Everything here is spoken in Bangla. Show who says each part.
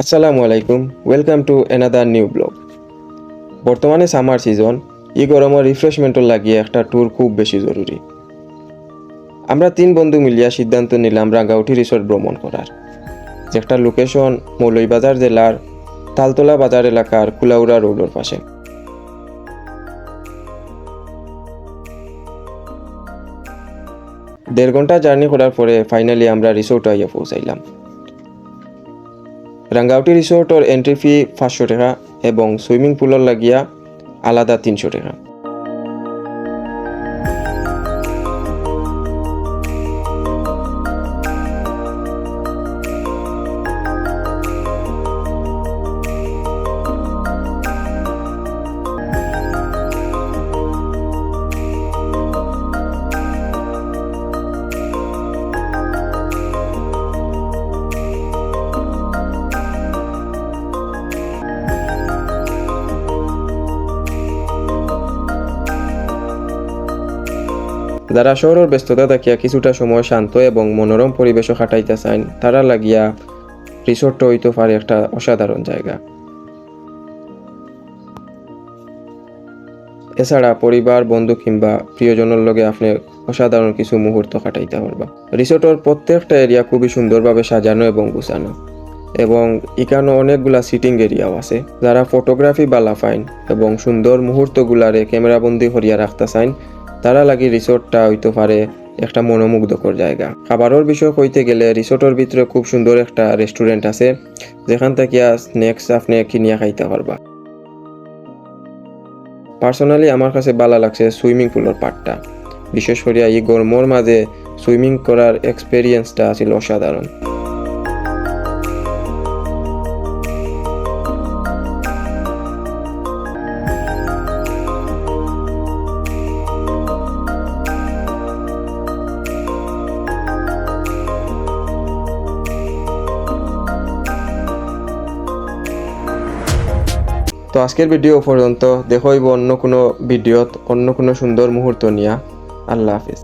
Speaker 1: আসসালামু আলাইকুম, welcome to another new blog. বর্তমানে সামার সিজন, এই গরমের রিফ্রেশমেন্টর লাগিয়ে একটা ট্যুর খুব বেশি জরুরি। আমরা 3 বন্ধু মিলিয়া সিদ্ধান্ত নিলাম রাঙ্গাউটি রিসোর্ট ভ্রমণ করার, যেটার লোকেশন মৌলভীবাজার জেলার তালতলা বাজার এলাকার কুলাউড়া রোডের পাশে। দেড় ঘন্টা জার্নি করার পরে ফাইনালি আমরা রিসোর্টে আইয়া পৌঁছাইলাম। রাঙ্গাউটি রিসোর্টের এন্ট্রি ফি 500 টাকা এবং সুইমিং পুলের লাগিয়া আলাদা 300 টাকা। যারা শহরের ব্যস্ততা থাকিয়া কিছুটা সময় শান্ত এবং মনোরম পরিবেশও কাটাইতে চান, তারা লাগিয়া রিসোর্টটা হইতে পারে একটা অসাধারণ জায়গা। এছাড়া পরিবার, বন্ধু কিংবা প্রিয়জনের লগে আপনি অসাধারণ কিছু মুহূর্ত কাটাইতে পারবা। রিসোর্টের প্রত্যেকটা এরিয়া খুবই সুন্দরভাবে সাজানো এবং গুছানো, এবং এখানে অনেকগুলা সিটিং এরিয়াও আছে। যারা ফটোগ্রাফি বালা ফাইন এবং সুন্দর মুহূর্তগুলারে ক্যামেরাবন্দি করিয়া রাখতে চান, তারা লাগি রিসোর্টটা হইতে পারে একটা মনোমুগ্ধকর জায়গা। খাবারের বিষয় কইতে গেলে রিসোর্টের ভিতরে খুব সুন্দর একটা রেস্টুরেন্ট আছে, যেখান থেকে স্ন্যাক্স আপনি কিনিয়া খাইতে পারবা। পার্সোনালি আমার কাছে ভালো লাগছে সুইমিং পুলের পার্টটা, বিশেষ করে এই গরমের মাঝে সুইমিং করার এক্সপেরিয়েন্সটা ছিল অসাধারণ। তো আজকের ভিডিও পর্যন্ত, দেখা হইব অন্য কোনো ভিডিওত অন্য কোনো সুন্দর মুহূর্ত নিয়া। আল্লাহ হাফিজ।